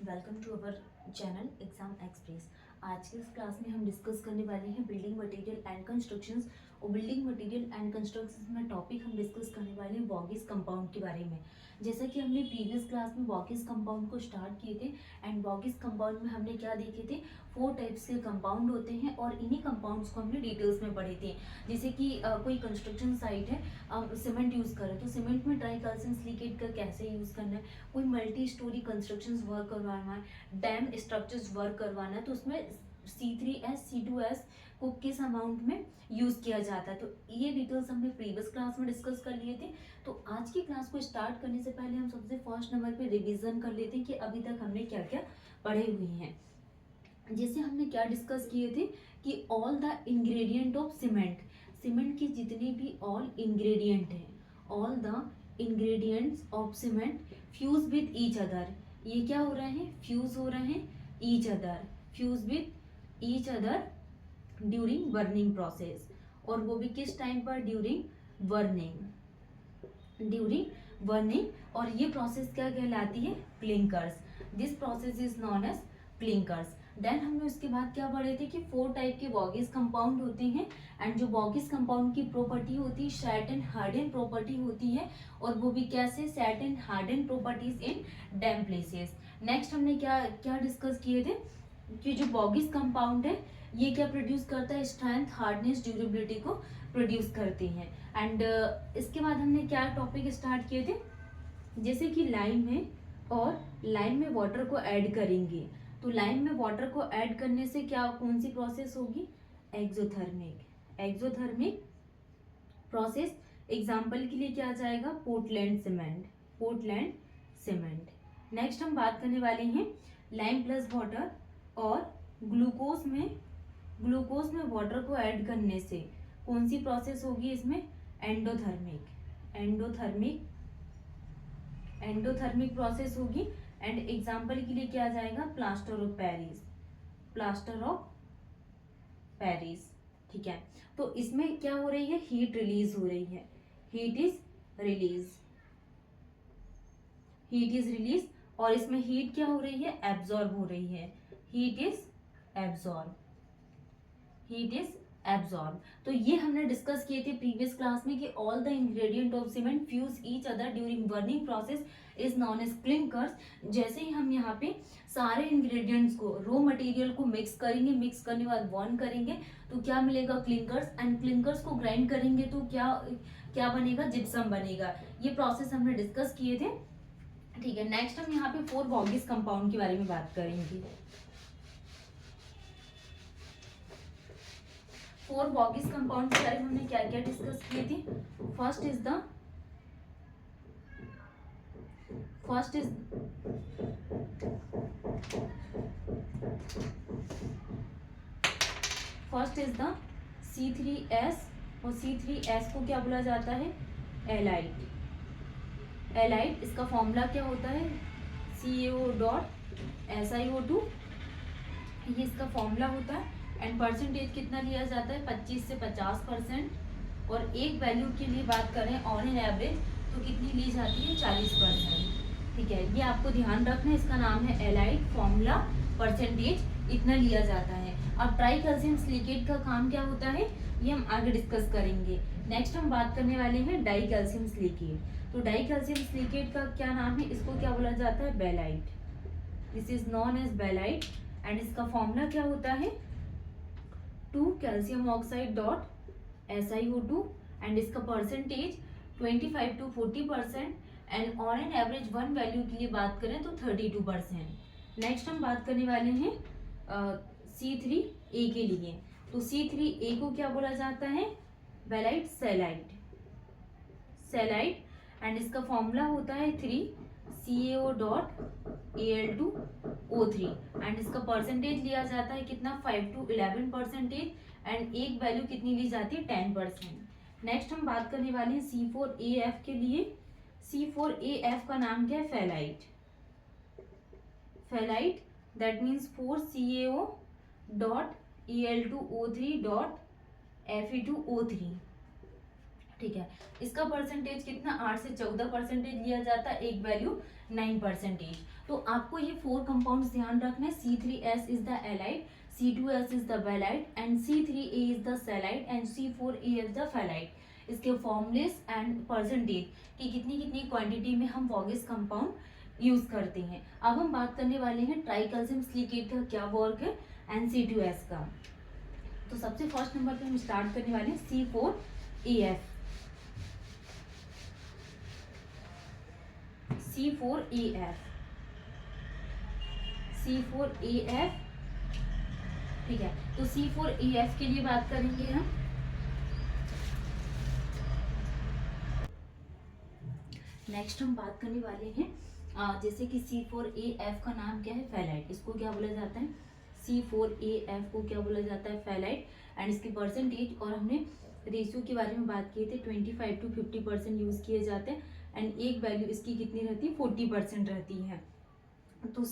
Welcome to our channel exam express. आज के इस क्लास में हम डिस्कस करने वाले हैं बिल्डिंग मटेरियल एंड कंस्ट्रक्शंस। और बिल्डिंग मटेरियल एंड कंस्ट्रक्शंस में टॉपिक हम डिस्कस करने वाले हैं वॉगिस कंपाउंड के बारे में। जैसा कि हमने प्रीवियस क्लास में वॉगिस कंपाउंड को स्टार्ट किए थे एंड वॉगिस कंपाउंड में हमने क्या देखे थे, 4 टाइप्स के कंपाउंड होते हैं और इन्हीं कंपाउंड्स को हमने डिटेल्स में पढ़े थे। जैसे कि कोई कंस्ट्रक्शन साइट है, सीमेंट यूज़ करें तो सीमेंट में ट्राई कैल्शियम सिलिकेट का कैसे यूज़ करना है, कोई मल्टी स्टोरी कंस्ट्रक्शंस वर्क करवाना है, डैम स्ट्रक्चर्स वर्क करवाना है तो उसमें C3S C2S को किस अमाउंट में यूज किया जाता है। तो ये डिटेल्स हमने प्रीवियस क्लास में डिस्कस कर लिए थे। तो आज की क्लास को स्टार्ट करने से पहले हम सबसे फर्स्ट नंबर पे रिवीजन कर लेते हैं कि अभी तक हमने क्या क्या पढ़े हुए हैं। जैसे हमने क्या डिस्कस किए थे कि all the ingredient of cement के जितने भी ऑल इंग्रेडिएंट हैं, all the ingredients of cement fuse with each other. ये क्या हो रहे हैं, फ्यूज हो रहे हैं each other, fuse with each other during burning process. और वो भी किस टाइम पर, ड्यूरिंग बर्निंग। और ये प्रोसेस क्या कहलाती है, clinkers. This process is known as clinkers. Then हमने उसके बाद क्या पढ़े थे कि 4 टाइप के वॉगिस कंपाउंड होते हैं एंड जो वॉगिस कंपाउंड की प्रॉपर्टी होती है सेट एंड हार्डन प्रॉपर्टी होती है। और वो भी कैसे, set and harden properties in dam places. Next हमने क्या क्या डिस्कस किए थे कि जो वॉगिस कंपाउंड है ये क्या प्रोड्यूस करता है, स्ट्रेंथ, हार्डनेस, ड्यूरेबिलिटी को प्रोड्यूस करते हैं। एंड इसके बाद हमने क्या टॉपिक स्टार्ट किए थे, जैसे कि लाइम है और लाइम में वाटर को ऐड करेंगे तो लाइम में वाटर को ऐड करने से क्या, कौन सी प्रोसेस होगी, एक्सोथर्मिक प्रोसेस। एग्जाम्पल के लिए क्या आ जाएगा, पोर्टलैंड सीमेंट। नेक्स्ट हम बात करने वाले हैं लाइम प्लस वाटर और ग्लूकोज में वाटर को ऐड करने से कौन सी प्रोसेस होगी इसमें, एंडोथर्मिक प्रोसेस होगी। एंड एग्जाम्पल के लिए क्या आ जाएगा, प्लास्टर ऑफ पेरिस। ठीक है, तो इसमें क्या हो रही है, हीट रिलीज हो रही है, हीट इज रिलीज। और इसमें हीट क्या हो रही है, एब्जॉर्ब हो रही है, हीट इज एब्जॉर्ब। तो ये हमने डिस्कस किए थे प्रीवियस क्लास में कि all the ingredient of cement fuse each other during burning process is known as clinkers. जैसे ही हम यहाँ पे सारे इंग्रेडिएंट्स को, रॉ मटेरियल को मिक्स करेंगे, मिक्स करने के बाद बर्न करेंगे तो क्या मिलेगा, क्लिंकर्स। एंड क्लिंकर्स को ग्राइंड करेंगे तो क्या बनेगा, जिप्सम बनेगा। ये प्रोसेस हमने डिस्कस किए थे। ठीक है, नेक्स्ट हम यहाँ पे 4 वॉगिस कंपाउंड के बारे में बात करेंगे। 4 वॉगिस कंपाउंड के बारे में हमने क्या क्या डिस्कस किए थे। फर्स्ट इज द C3S और C3S को क्या बोला जाता है, एलाइट। इसका फॉर्मूला क्या होता है, CaO.SiO2, ये इसका फॉर्मूला होता है। एंड परसेंटेज कितना लिया जाता है, 25 से 50%। और एक वैल्यू के लिए बात करें ऑन एन एवरेज तो कितनी ली जाती है, 40%। ठीक है, ये आपको ध्यान रखना है, इसका नाम है एलाइट, फॉर्मूला, परसेंटेज इतना लिया जाता है। अब ट्राई कैल्शियम सिलिकेट का काम क्या होता है ये हम आगे डिस्कस करेंगे। नेक्स्ट हम बात करने वाले हैं डाई कैल्शियम सिलिकेट। तो डाई कैल्शियम सिलिकेट का क्या नाम है, इसको क्या बोला जाता है, belite. This is known as belite. And इसका फॉर्मूला क्या होता है, 2 calcium oxide dot SiO2। And इसका percentage 25 to 40%। And on an average one value के लिए बात करें तो 32%। नेक्स्ट हम बात करने वाले हैं C3A के लिए। तो C3A को क्या बोला जाता है, बेलाइट सेलाइट। एंड इसका फॉर्मूला होता है 3CaO.Al2O3। एंड इसका परसेंटेज लिया जाता है कितना, 5 to 11%। एंड एक वैल्यू कितनी ली जाती है, 10%। नेक्स्ट हम बात करने वाले हैं C4AF के लिए। C4AF का नाम क्या है, फेलाइट। That means 4CaO.Al2O3.Fe2O3। ठीक है। इसका परसेंटेज कितना 8 से 14% लिया जाता है, एक वैल्यू 9%। तो आपको ये 4 कंपाउंड्स ध्यान रखना है। C3S is the alite, C2S is the belite and C3A is the celite and C4A is the felite. इसके फॉर्मुलेस एंड परसेंटेज की कितनी कितनी क्वांटिटी में हम वॉगेस कंपाउंड यूज करते हैं। अब हम बात करने वाले हैं ट्राइकैल्शियम सिलिकेट का क्या वर्क है एंड C2S का। तो सबसे फर्स्ट नंबर पे हम स्टार्ट करने वाले हैं C4AF। C4AF, C4AF, ठीक है। तो C4AF के लिए बात करेंगे हम। नेक्स्ट हम बात करने वाले हैं जैसे कि C4AF का नाम क्या है, फेलाइट। इसको क्या बोला जाता है, C4AF को क्या बोला जाता है, फेलाइट। एंड इसकी परसेंटेज और हमने रेशियो के बारे में बात किए थे, 25 to 50% यूज किए जाते हैं एंड एक वैल्यू इसकी कितनी रहती है, 40% रहती है। तो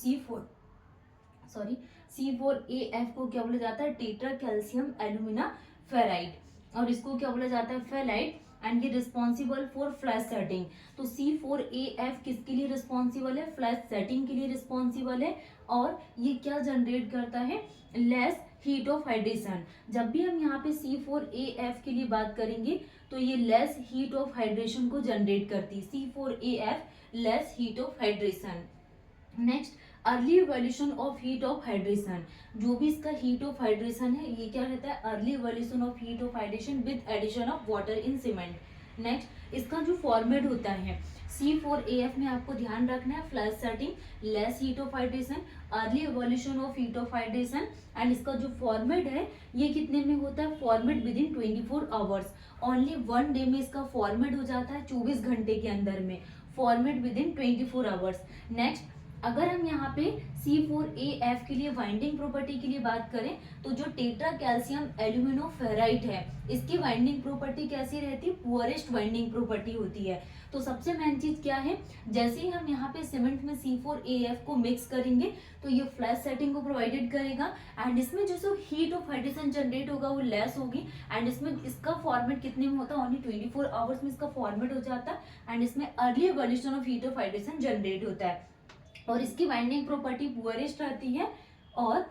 C4AF को क्या बोला जाता है, टेट्रा कैल्शियम एल्यूमिना फेराइड, और इसको क्या बोला जाता है, फेलाइट। एंड ये रिस्पॉन्सिबल फॉर फ्लैश सेटिंग। तो C4AF किसके लिए रिस्पॉन्सिबल है, फ्लैश सेटिंग के लिए रिस्पॉन्सिबल है। और ये क्या जनरेट करता है, लेस हीट ऑफ हाइड्रेशन। जब भी हम यहाँ पे C4AF के लिए बात करेंगे तो ये लेस हीट ऑफ हाइड्रेशन को जनरेट करती है, C4AF less heat of hydration. Next, early evolution of heat of hydration. जो भी इसका हीट ऑफ हाइड्रेशन है ये क्या रहता है, early evolution of heat of hydration with addition of water in cement. Next, इसका जो फॉर्मेट होता है C4AF में आपको ध्यान रखना है, flash setting, less heat of hydration, early evolution of heat of hydration. And इसका जो फॉर्मेट है ये कितने में होता है, format with in 24 hours. Only 1 day में इसका फॉर्मेट हो जाता है, 24 घंटे के अंदर में, format with in 24 hours. Next, अगर हम यहाँ पे C4AF के लिए वाइंडिंग प्रॉपर्टी के लिए बात करें तो जो टेट्रा कैल्शियम एल्यूमिनो फेराइट है इसकी वाइंडिंग प्रॉपर्टी कैसी रहती है, पुअरेस्ट वाइंडिंग प्रॉपर्टी होती है। तो सबसे मेन चीज क्या है, जैसे ही हम यहाँ पे सीमेंट में C4AF को मिक्स करेंगे तो ये फ्लैश सेटिंग को प्रोवाइडेड करेगा एंड इसमें जो हीट ऑफ हाइड्रेशन जनरेट होगा वो लेस होगी। एंड इसमें इसका फॉर्मेट कितने में होता है, ओनली 24 आवर्स में इसका फॉर्मेट हो जाता है एंड इसमें early evolution of heat of hydration generate होता है और इसकी बाइंडिंग प्रॉपर्टी पुअरेस्ट रहती है। और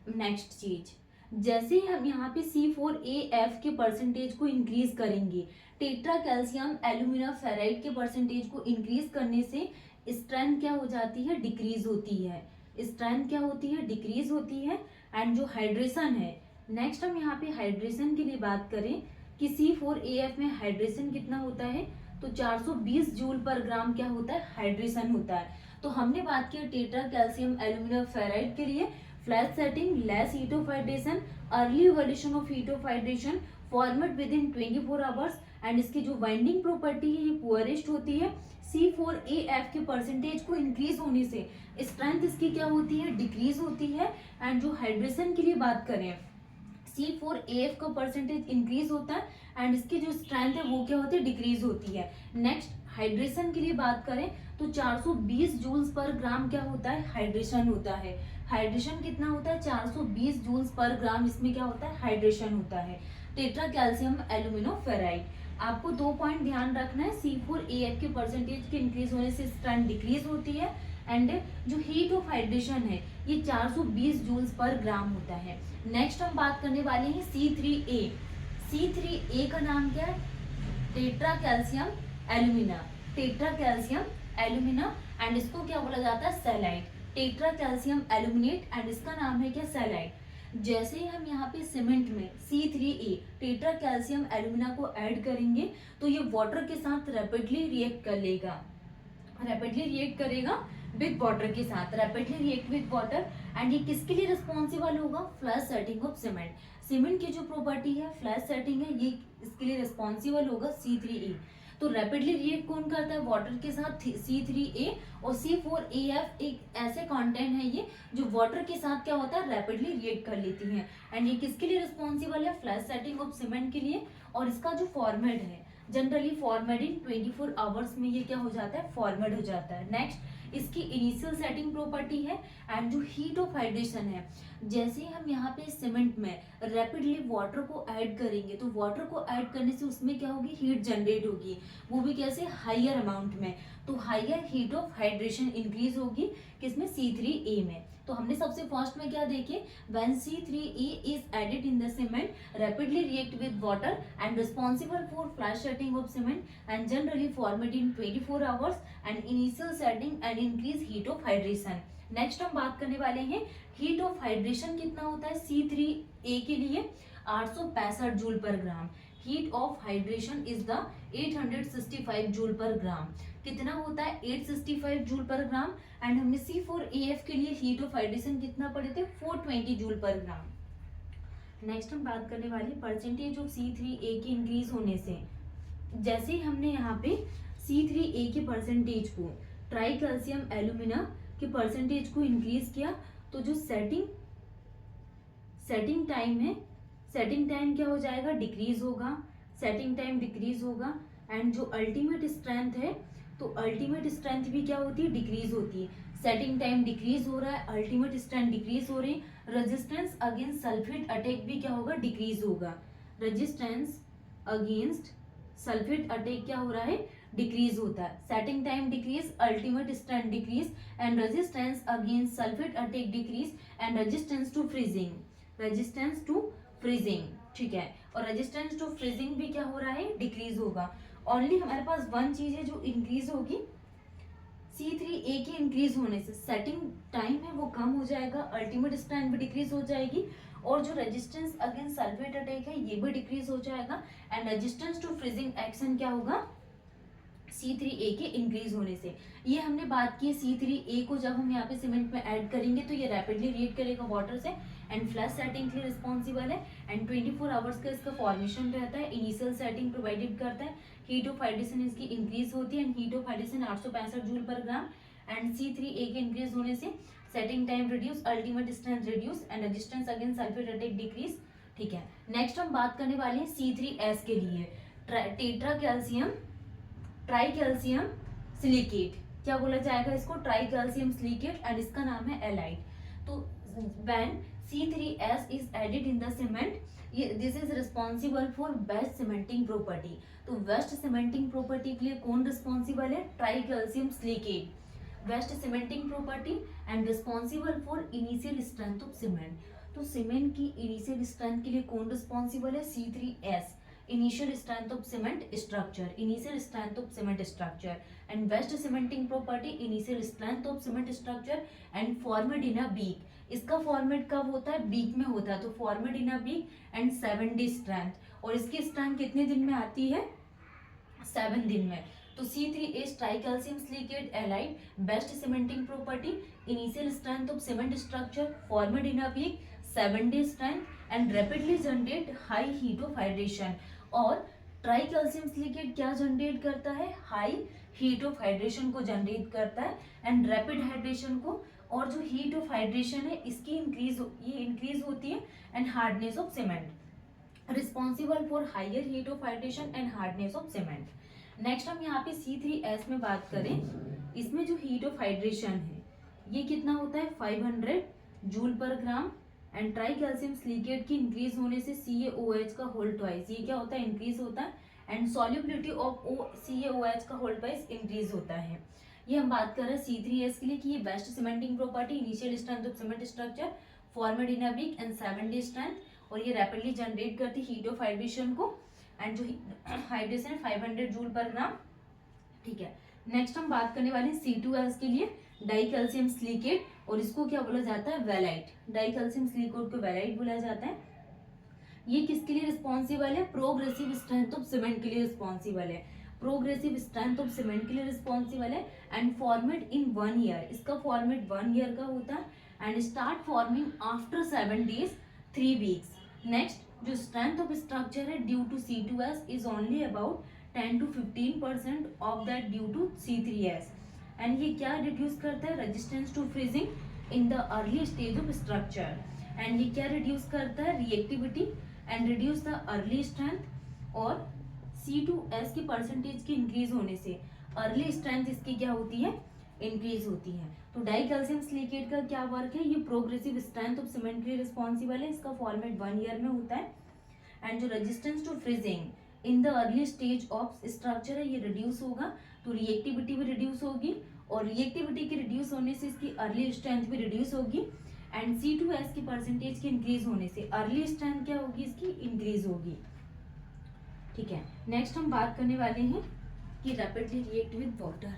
नेक्स्ट चीज, जैसे ही हम यहाँ पे C4AF के परसेंटेज को इंक्रीज करेंगे, टेट्रा कैल्शियम एल्यूमिना फेराइड के परसेंटेज को इंक्रीज करने से स्ट्रेंथ क्या हो जाती है, डिक्रीज होती है। स्ट्रेंथ क्या होती है, डिक्रीज होती है। एंड जो हाइड्रेशन है, नेक्स्ट हम यहाँ पे हाइड्रेशन के लिए बात करें कि C4AF में हाइड्रेशन कितना होता है, तो 420 जूल पर ग्राम क्या होता है, हाइड्रेशन होता है। तो हमने बात की टेट्रा कैल्शियम एल्यूमिना फेराइड के लिए flash setting, less heat of hydration, early evolution of heat of hydration, format with in 24 hours. And इसकी जो बाइंडिंग प्रॉपर्टी है ये पुअरेस्ट होती है। C4AF के परसेंटेज को इंक्रीज होने से स्ट्रेंथ इसकी क्या होती है, डिक्रीज होती है। एंड जो हाइड्रेशन के लिए बात करें, C4AF का परसेंटेज इंक्रीज होता है एंड इसकी जो स्ट्रेंथ है वो क्या होती है, डिक्रीज होती है। नेक्स्ट, हाइड्रेशन के लिए बात करें तो 420 जूल्स पर ग्राम क्या होता है, हाइड्रेशन होता है। हाइड्रेशन कितना होता है, 420 जूल्स पर ग्राम इसमें क्या होता है, हाइड्रेशन होता है टेट्रा कैल्शियम एल्यूमिनो फेराइड। आपको 2 पॉइंट ध्यान रखना है, C4AF के परसेंटेज के इंक्रीज होने से स्ट्रेंथ डिक्रीज होती है एंड जो हीट ऑफ हाइड्रेशन है ये 420 जूल्स पर ग्राम होता है। नेक्स्ट हम बात करने वाले हैं C3A। C3A का नाम क्या है, tetra calcium alumina, tetra calcium alumina. And इसको क्या बोला जाता है, Celite, tetra calcium aluminate. And इसका नाम है क्या, सेलाइट। जैसे ही हम यहाँ पे सीमेंट में C3A टेट्रा कैल्शियम एल्यूमिना को ऐड करेंगे तो ये वाटर के साथ रैपिडली रिएक्ट कर लेगा, रैपिडली रिएक्ट करेगा विद वाटर के साथ, rapidly react with water. And ये किसके लिए रिस्पॉन्सिबल होगा, flash setting of cement. Cement की जो प्रॉपर्टी है फ्लैश सेटिंग है, ये इसके लिए रिस्पॉन्सिबल होगा C3A। तो रैपिडली रिएक्ट कौन करता है, वाटर के साथ C3A। और C4AF एक ऐसे कंटेंट है ये जो वाटर के साथ क्या होता है, रैपिडली रिएक्ट कर लेती है। एंड ये किसके लिए रिस्पॉन्सिबल है, फ्लैश सेटिंग ऑफ सीमेंट के लिए। और इसका जो फॉर्मेट है, जनरली फॉर्मेट इन 24 आवर्स में ये क्या हो जाता है, फॉर्मेट हो जाता है। नेक्स्ट इसकी इनिशियल सेटिंग प्रॉपर्टी है एंड जो हीट ऑफ हाइड्रेशन है, जैसे ही हम यहाँ पे सीमेंट में रैपिडली वाटर को ऐड करेंगे तो वाटर को ऐड करने से उसमें क्या होगी, हीट जनरेट होगी, वो भी कैसे, हाइयर अमाउंट में। तो higher heat of hydration increase होगी किसमें, C3A में। तो हमने सबसे फर्स्ट में क्या देखे, when C3A is added in the cement rapidly react with water and responsible for flash setting of cement and generally formed in 24 hours and initial setting and increase heat of hydration। Next हम बात करने वाले हैं heat of hydration कितना होता है C3A के लिए, 865 जूल पर gram. Heat of hydration is the 865 joule पर ग्राम। कितना होता है, 865 जूल पर ग्राम। एंड हमने C4AF के लिए हीट ऑफ हाइड्रेशन कितना पढ़े थे, 420 जूल पर ग्राम। नेक्स्ट हम बात करने वाले परसेंटेज ऑफ C3A के इंक्रीज होने से। जैसे ही हमने यहाँ पे C3A के परसेंटेज को, ट्राई कैल्शियम एल्यूमिना के परसेंटेज को इंक्रीज किया, तो जो सेटिंग टाइम है, सेटिंग टाइम क्या हो जाएगा, डिक्रीज होगा, सेटिंग टाइम डिक्रीज होगा। एंड जो अल्टीमेट स्ट्रेंथ है, तो अल्टीमेट स्ट्रेंथ भी क्या होती है, डिक्रीज होती है। सेटिंग टाइम डिक्रीज हो रहा है, अल्टीमेट स्ट्रेंथ डिक्रीज हो रही है। रेजिस्टेंस अगेंस्ट सल्फेट अटैक भी क्या होगा, डिक्रीज होगा। रेजिस्टेंस अगेंस्ट सल्फेट अटैक क्या हो रहा है, डिक्रीज होता है। Setting time decrease, ultimate strength decrease and resistance against sulphate attack decrease and resistance to freezing, resistance to freezing, ठीक है। और रेजिस्टेंस टू फ्रीजिंग भी क्या हो रहा है, डिक्रीज होगा। ओनली हमारे पास वन चीज है जो इंक्रीज होगी, C3A के इंक्रीज होने से सेटिंग टाइम है वो कम हो जाएगा, अल्टीमेट स्ट्रेंथ भी डिक्रीज हो जाएगी, और जो रेजिस्टेंस अगेंस्ट सल्फेट अटैक है ये भी डिक्रीज हो जाएगा। And resistance to freezing action क्या होगा, C3A के इंक्रीज होने से। ये हमने बात की C3A को जब हम यहाँ पे सीमेंट में ऐड करेंगे तो ये रैपिडली रिएक्ट करेगा वाटर से एंड फ्लैश सेटिंग के लिए रिस्पॉन्सिबल है एंड 24 आवर्स का इसका फॉर्मेशन रहता है। इनिशियल सेटिंग प्रोवाइडेड करता है, हीट ऑफ हाइड्रेशन इसकी इंक्रीज होती है and heat of hydration 865 joule पर ग्राम। एंड C3A के इंक्रीज होने से setting time reduce, ultimate strength reduce and resistance against sulphate attack decrease, ठीक है। नेक्स्ट हम बात करने वाले हैं C3S के लिए, tetra calcium try calcium silicate, क्या बोला जाएगा इसको, ट्राई कैल्शियम सिलिकेट, एंड इसका नाम है एलाइड। तो when C3S is added in the cement, this is responsible for best cementing property. तो बेस्ट सीमेंटिंग प्रॉपर्टी के लिए कौन रिस्पॉन्सिबल है, tri calcium silicate, best cementing property and responsible for initial strength of cement. तो cement की initial strength के लिए कौन रिस्पॉन्सिबल है, C3S, initial strength of cement structure, initial strength of cement structure and best cementing property, initial strength of cement structure and formed in a beak। इसका format कब होता है, बीक में होता है, तो format in a week and 7 day strength, और इसकी स्ट्रेंथ कितने दिन में आती है, 7 दिन में। तो C3S tri calcium silicate alite, best cementing property, initial strength of cement structure, format in a week, 7 day strength and rapidly generate high heat of hydration. और ट्राई कैल्शियम सिलिकेट क्या जनरेट करता है, हाई हीट ऑफ हाइड्रेशन को generate करता है and rapid hydration को, और जो हीट ऑफ हाइड्रेशन है इसकी इंक्रीज होती है and hardness of cement, responsible for higher heat of hydration and hardness of cement. Next हम यहाँ पे C3S में बात करें, इसमें जो हीट ऑफ हाइड्रेशन है ये कितना होता है, 500 जूल पर gram and try calcium silicate की इंक्रीज होने से CaOH का होल ट्वाइस, ये क्या होता है, इंक्रीज होता है एंड सॉल्युबिलिटी ऑफ CaOH का होल ट्वाइस इंक्रीज होता है। ये हम बात कर रहे हैं C3S के लिए कि ये best cementing property, initial strength of cement structure, formed in a week and 7 day strength, और ये रैपिडली जनरेट करती हीट ऑफ हाइड्रेशन को एंड जो हाइड्रेशन 500 जूल पर ग्राम, ठीक है। नेक्स्ट हम बात करने वाले हैं C2S के लिए, डाई कैल्शियम सिलिकेट, और इसको क्या बोला जाता है, वेलाइट, डाई कैल्शियम सिलिकेट को वेलाइट बोला जाता है। ये किसके लिए रिस्पॉन्सिबल है, प्रोग्रेसिव स्ट्रेंथ ऑफ सीमेंट के लिए रिस्पॉन्सिबल है, प्रोग्रेसिव स्ट्रेंथ ऑफ सीमेंट के लिए रिस्पॉन्सिबल है एंड फॉर्मेट इन 1 year, इसका फॉर्मेट 1 year का होता है and start forming after 7 days 3 weeks। Next जो स्ट्रेंथ ऑफ स्ट्रक्चर है due to C2S is only about 10 to 15% of that due to C3S and ये क्या रिड्यूस करता है, resistance to freezing in the early stage of structure, and ये क्या reduce करता है, reactivity and reduce the early strength और C2S की परसेंटेज की इंक्रीज होने से अर्ली स्ट्रेंथ इसकी क्या होती है, इंक्रीज होती है। तो डाई कैल्शियम सिलिकेट का क्या वर्क है, ये प्रोग्रेसिव स्ट्रेंथ ऑफ सीमेंटली रिस्पॉन्सिबल है, इसका फॉर्मेट 1 ईयर में होता है। एंड जो resistance to freezing in the early stage of structure है, ये रिड्यूस होगा, तो रिएक्टिविटी भी रिड्यूस होगी, और रिएक्टिविटी के रिड्यूस होने से इसकी अर्ली स्ट्रेंथ भी रिड्यूस होगी। एंड C2S की परसेंटेज की इंक्रीज होने से अर्ली स्ट्रेंथ क्या होगी, इसकी इंक्रीज होगी। ठीक है, नेक्स्ट हम बात करने वाले हैं कि rapidly react with water.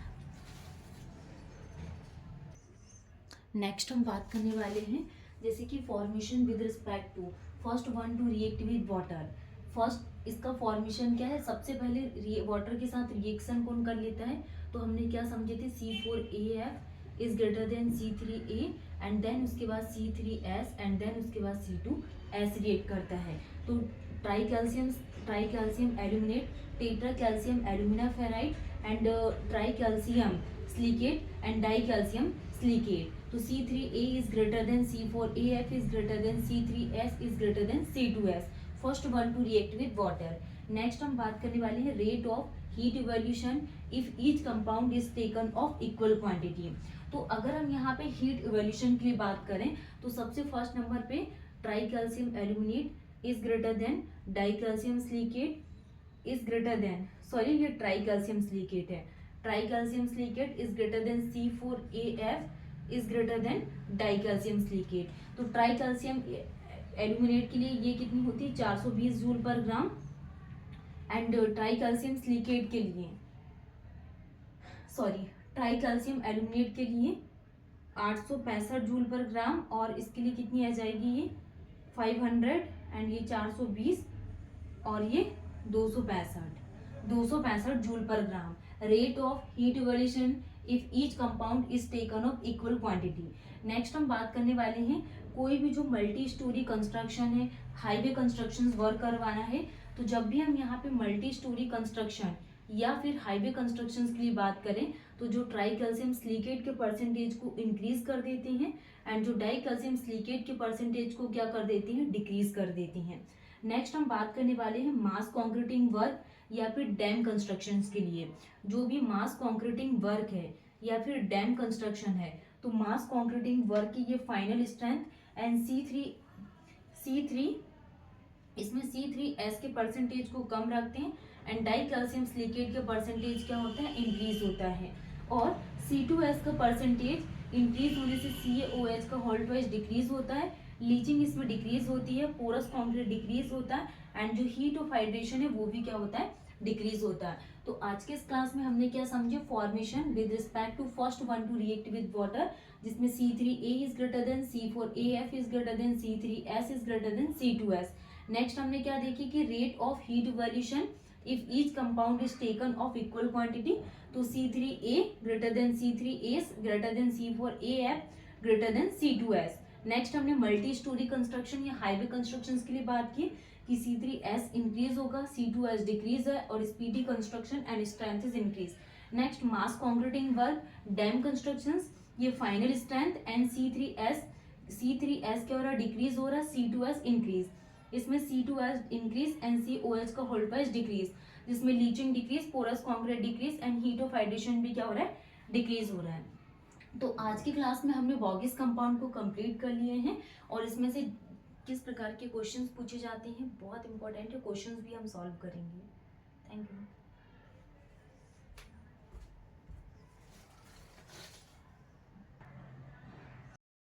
Next हम बात करने वाले हैं जैसे कि formation with respect to first one to react with water. First इसका फॉर्मेशन क्या है, सबसे पहले वाटर के साथ रिएक्शन कौन कर लेता है, तो हमने क्या समझे थे, C4AF is greater than C3A, and then उसके बाद C3S, एंड देन उसके बाद C2S रिएक्ट करता है। तो try calcium aluminate, tetra calcium alumina ferrite, and try calcium silicate and die calcium silicate. तो C3A is greater than C4AF is greater than C3S is greater than C2S, first one to react with water। Next हम बात करने वाले हैं rate of heat evolution if each compound is taken of equal quantity. तो अगर हम यहाँ पे हीट इवोल्यूशन की बात करें तो सबसे फर्स्ट नंबर पे try calcium aluminate is greater then die calcium silicate is greater then, sorry ये ट्राई कैल्शियम सिलिकेट है, tri calcium silicate is greater than C4AF is greater then die calcium silicate. तो try calcium aluminate के लिए ये कितनी होती है, 420 joule पर ग्राम, एंड ट्राई कैल्शियम सिलिकेट के लिए, सॉरी ट्राई कैल्शियम एल्यूमिनेट के लिए 865 जूल पर ग्राम, और इसके लिए कितनी आ जाएगी, ये 500, एंड ये 420 और ये 265 जूल पर ग्राम। Rate of heat evolution if each compound is taken of equal quantity. Next हम बात करने वाले हैं कोई भी जो मल्टी स्टोरी कंस्ट्रक्शन है, हाईवे कंस्ट्रक्शन वर्क करवाना है, तो जब भी हम यहाँ पे मल्टी स्टोरी कंस्ट्रक्शन या फिर हाईवे कंस्ट्रक्शन के लिए बात करें तो जो ट्राई कैल्शियम सिलिकेट के परसेंटेज को इंक्रीज कर देते हैं, एंड जो डाई कैल्शियम सिलिकेट के परसेंटेज को क्या कर देती हैं, डिक्रीज कर देती हैं। नेक्स्ट हम बात करने वाले हैं मास कॉन्क्रीटिंग वर्क या फिर डैम कंस्ट्रक्शंस के लिए। जो भी मास कॉन्क्रीटिंग वर्क है या फिर डैम कंस्ट्रक्शन है, तो मास कॉन्क्रीटिंग वर्क की ये फाइनल स्ट्रेंथ एंड C3 इसमें C3S के परसेंटेज को कम रखते हैं, एंड डाई कैल्शियम सिलिकेट के परसेंटेज क्या होता है, इंक्रीज होता है, और C2S का परसेंटेज इंक्रीज होने से CaOH का होल्ड वाइज डिक्रीज होता है, लीचिंग इसमें डिक्रीज होती है, पोरस कॉन्क्रीट डिक्रीज होता है, एंड जो हीट ऑफ हाइड्रेशन है वो भी क्या होता है, डिक्रीज होता है। तो आज के इस क्लास में हमने क्या समझे, formation with respect to first one to react with water, जिसमें C3A is greater than C4AF is greater than C3S is greater than C2S। Next हमने क्या देखी कि rate of heat evolution if each compound is taken of equal quantity, तो C3A greater than C3S greater than C4AF greater than C2S। Next हमने multi storey construction या highway construction के लिए बात की कि C3S इंक्रीज होगा, C2S डिक्रीज है, और speedy construction and strength is increase. Next mass concreting work, dam constructions, ये फाइनल स्ट्रेंथ, एंड C3S क्या हो रहा है, डिक्रीज हो रहा है, C2S इंक्रीज, इसमें C2S इंक्रीज एंड COH का होल्ड वाइज डिक्रीज, जिसमें leaching decrease, porous concrete decrease, and heat of hydration भी क्या हो रहा है, डिक्रीज हो रहा है। तो आज की क्लास में हमने वॉगिस कंपाउंड को कंप्लीट कर लिए हैं, और इसमें से किस प्रकार के क्वेश्चंस पूछे जाते हैं बहुत इंपॉर्टेंट है, क्वेश्चंस भी हम सॉल्व करेंगे। Thank you.